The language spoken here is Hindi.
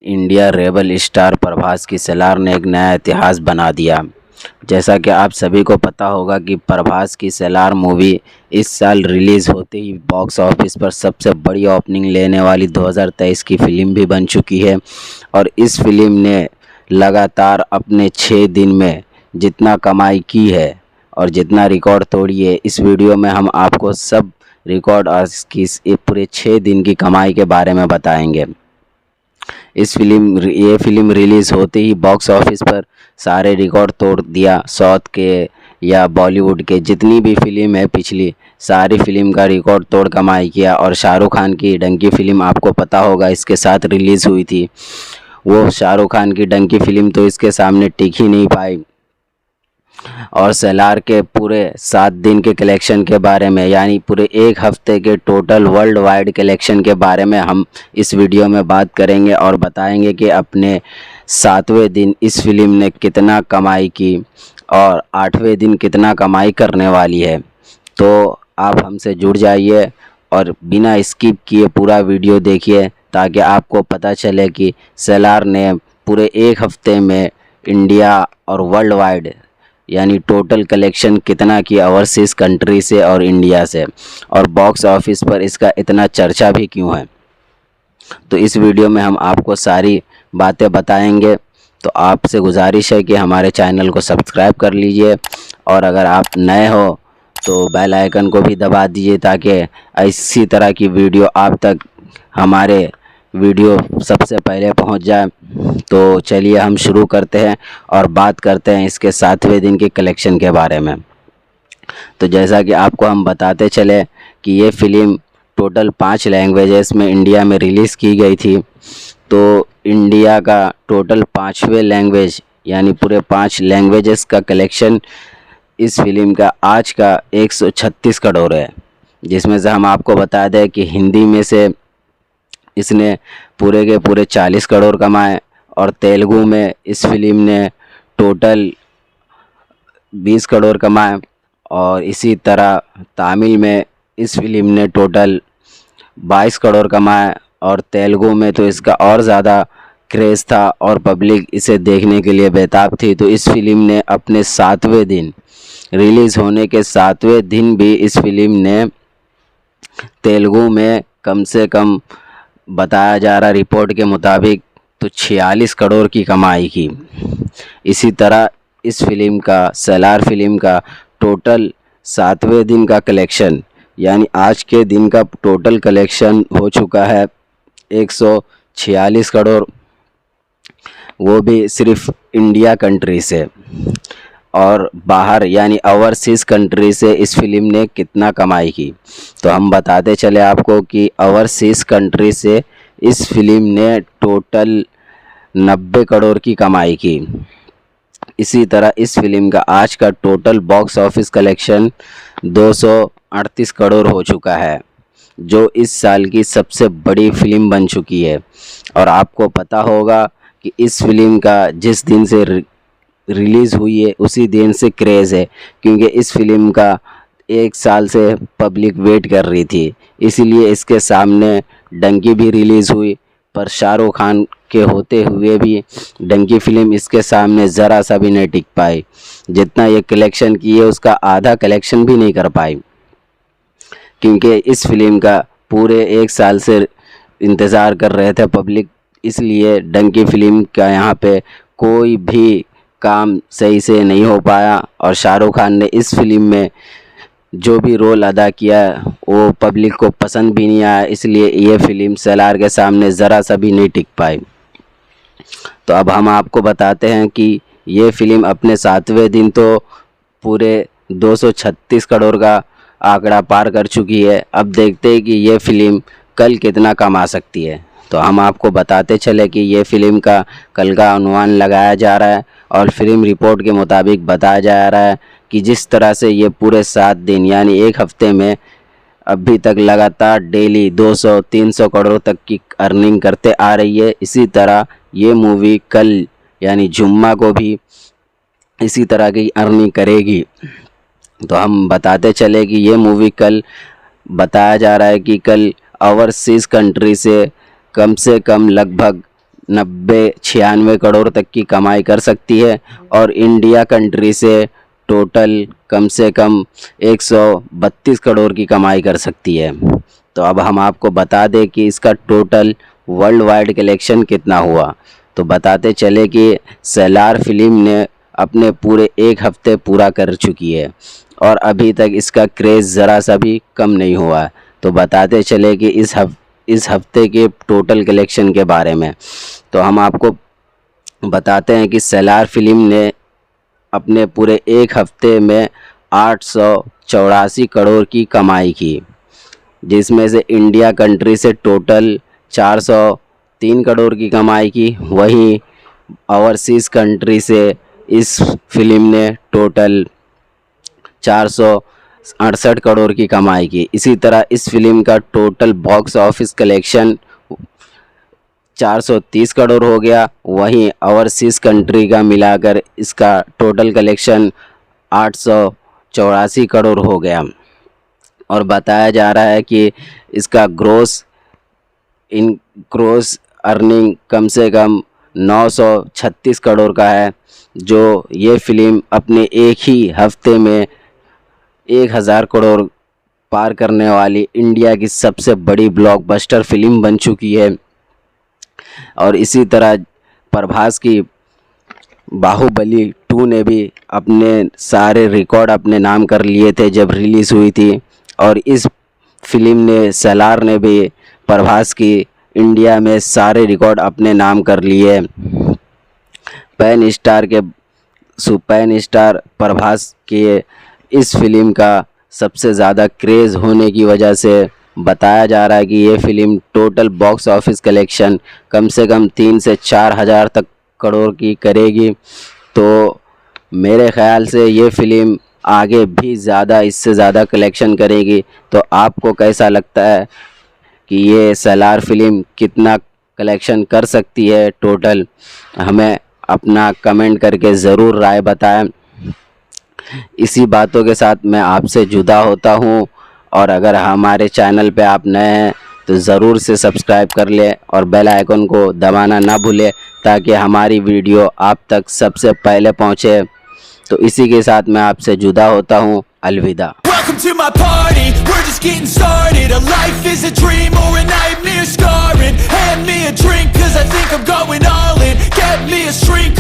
इंडिया रेबल स्टार प्रभास की सलार ने एक नया इतिहास बना दिया। जैसा कि आप सभी को पता होगा कि प्रभास की सलार मूवी इस साल रिलीज़ होते ही बॉक्स ऑफिस पर सबसे बड़ी ओपनिंग लेने वाली 2023 की फ़िल्म भी बन चुकी है। और इस फिल्म ने लगातार अपने 6 दिन में जितना कमाई की है और जितना रिकॉर्ड तोड़ी है, इस वीडियो में हम आपको सब रिकॉर्ड और इसकी पूरे 6 दिन की कमाई के बारे में बताएंगे। ये फिल्म रिलीज़ होते ही बॉक्स ऑफिस पर सारे रिकॉर्ड तोड़ दिया। साउथ के या बॉलीवुड के जितनी भी फिल्म है पिछली सारी फिल्म का रिकॉर्ड तोड़ कमाई किया। और शाहरुख खान की डंकी फिल्म आपको पता होगा इसके साथ रिलीज़ हुई थी, वो शाहरुख खान की डंकी फिल्म तो इसके सामने टिक ही नहीं पाई। और सलार के पूरे 7 दिन के कलेक्शन के बारे में, यानी पूरे एक हफ्ते के टोटल वर्ल्ड वाइड कलेक्शन के बारे में हम इस वीडियो में बात करेंगे और बताएंगे कि अपने 7वें दिन इस फिल्म ने कितना कमाई की और 8वें दिन कितना कमाई करने वाली है। तो आप हमसे जुड़ जाइए और बिना स्किप किए पूरा वीडियो देखिए ताकि आपको पता चले कि सलार ने पूरे एक हफ्ते में इंडिया और वर्ल्ड वाइड यानी टोटल कलेक्शन कितना की ओवरसीज़ कंट्री से और इंडिया से, और बॉक्स ऑफिस पर इसका इतना चर्चा भी क्यों है। तो इस वीडियो में हम आपको सारी बातें बताएंगे। तो आपसे गुजारिश है कि हमारे चैनल को सब्सक्राइब कर लीजिए और अगर आप नए हो तो बेल आइकन को भी दबा दीजिए ताकि इसी तरह की वीडियो आप तक हमारे वीडियो सबसे पहले पहुंच जाए। तो चलिए हम शुरू करते हैं और बात करते हैं इसके 7वें दिन के कलेक्शन के बारे में। तो जैसा कि आपको हम बताते चले कि ये फ़िल्म टोटल 5 लैंग्वेजेस में इंडिया में रिलीज़ की गई थी। तो इंडिया का टोटल 5वें लैंग्वेज यानी पूरे 5 लैंग्वेजेस का कलेक्शन इस फिल्म का आज का 136 करोड़ है, जिसमें से हम आपको बता दें कि हिंदी में से इसने पूरे के पूरे 40 करोड़ कमाए और तेलुगु में इस फिल्म ने टोटल 20 करोड़ कमाए और इसी तरह तमिल में इस फिल्म ने टोटल 22 करोड़ कमाए। और तेलुगु में तो इसका और ज़्यादा क्रेज़ था और पब्लिक इसे देखने के लिए बेताब थी। तो इस फिल्म ने अपने 7वें दिन रिलीज़ होने के 7वें दिन भी इस फिल्म ने तेलुगु में कम से कम बताया जा रहा रिपोर्ट के मुताबिक तो 46 करोड़ की कमाई की। इसी तरह इस फिल्म का सलार फिल्म का टोटल 7वें दिन का कलेक्शन यानी आज के दिन का टोटल कलेक्शन हो चुका है 146 करोड़, वो भी सिर्फ इंडिया कंट्री से। और बाहर यानी ओवरसीज़ कंट्री से इस फिल्म ने कितना कमाई की तो हम बताते चले आपको कि ओवरसीज़ कंट्री से इस फिल्म ने टोटल 90 करोड़ की कमाई की। इसी तरह इस फिल्म का आज का total box office collection 238 crore हो चुका है, जो इस साल की सबसे बड़ी फिल्म बन चुकी है। और आपको पता होगा कि इस फिल्म का जिस दिन से रिलीज़ हुई है उसी दिन से क्रेज़ है, क्योंकि इस फिल्म का 1 साल से पब्लिक वेट कर रही थी। इसीलिए इसके सामने डंकी भी रिलीज़ हुई, पर शाहरुख खान के होते हुए भी डंकी फिल्म इसके सामने ज़रा सा भी नहीं टिक पाई। जितना ये कलेक्शन किए उसका आधा कलेक्शन भी नहीं कर पाई, क्योंकि इस फिल्म का पूरे 1 साल से इंतज़ार कर रहे थे पब्लिक। इसलिए डंकी फिल्म का यहाँ पे कोई भी काम सही से नहीं हो पाया और शाहरुख खान ने इस फिल्म में जो भी रोल अदा किया वो पब्लिक को पसंद भी नहीं आया। इसलिए ये फिल्म सलार के सामने ज़रा सा भी नहीं टिक पाई। तो अब हम आपको बताते हैं कि ये फिल्म अपने 7वें दिन तो पूरे 236 करोड़ का आंकड़ा पार कर चुकी है। अब देखते हैं कि ये फिल्म कल कितना कमा सकती है। तो हम आपको बताते चले कि ये फिल्म का कल का अनुमान लगाया जा रहा है और फिल्म रिपोर्ट के मुताबिक बताया जा रहा है कि जिस तरह से ये पूरे 7 दिन यानी एक हफ्ते में अभी तक लगातार डेली 200-300 करोड़ तक की अर्निंग करते आ रही है, इसी तरह ये मूवी कल यानी जुम्मा को भी इसी तरह की अर्निंग करेगी। तो हम बताते चले कि ये मूवी कल बताया जा रहा है कि कल ओवरसीज़ कंट्री से कम लगभग 90-96 करोड़ तक की कमाई कर सकती है और इंडिया कंट्री से टोटल कम से कम 132 करोड़ की कमाई कर सकती है। तो अब हम आपको बता दें कि इसका टोटल वर्ल्ड वाइड कलेक्शन कितना हुआ। तो बताते चले कि सैलार फिल्म ने अपने पूरे 1 हफ्ते पूरा कर चुकी है और अभी तक इसका क्रेज़ ज़रा सा भी कम नहीं हुआ है। तो बताते चले कि इस हफ्ते के टोटल कलेक्शन के बारे में। तो हम आपको बताते हैं कि सैलार फिल्म ने अपने पूरे 1 हफ्ते में 884 करोड़ की कमाई की, जिसमें से इंडिया कंट्री से टोटल 403 करोड़ की कमाई की। वहीं ओवरसीज़ कंट्री से इस फिल्म ने टोटल 468 करोड़ की कमाई की। इसी तरह इस फिल्म का total box office collection 430 crore हो गया। वहीं ओवरसीज़ कंट्री का मिलाकर इसका टोटल कलेक्शन 884 करोड़ हो गया और बताया जा रहा है कि इसका ग्रोस अर्निंग कम से कम 936 करोड़ का है, जो ये फिल्म अपने एक ही हफ्ते में 1000 करोड़ पार करने वाली इंडिया की सबसे बड़ी ब्लॉकबस्टर फिल्म बन चुकी है। और इसी तरह प्रभास की बाहुबली 2 ने भी अपने सारे रिकॉर्ड अपने नाम कर लिए थे जब रिलीज़ हुई थी, और इस फिल्म ने सैलार ने भी प्रभास की इंडिया में सारे रिकॉर्ड अपने नाम कर लिए। पैन स्टार प्रभास के इस फिल्म का सबसे ज़्यादा क्रेज़ होने की वजह से बताया जा रहा है कि ये film total box office collection कम से कम 3 से 4 हज़ार तक करोड़ की करेगी। तो मेरे ख़्याल से ये फिल्म आगे भी इससे ज़्यादा कलेक्शन करेगी। तो आपको कैसा लगता है कि ये सैलार फिल्म कितना कलेक्शन कर सकती है टोटल? हमें अपना कमेंट करके ज़रूर राय बताएं। इसी बातों के साथ मैं आपसे जुदा होता हूँ, और अगर हमारे चैनल पे आप नए हैं तो ज़रूर से सब्सक्राइब कर लें और बेल आइकन को दबाना ना भूलें, ताकि हमारी वीडियो आप तक सबसे पहले पहुँचे। तो इसी के साथ मैं आपसे जुदा होता हूँ। अलविदा। Welcome to my party, we're just getting started. A life is a dream or a nightmare scarring. Hand me a drink, cause I think I'm going all in. Get me a shrink.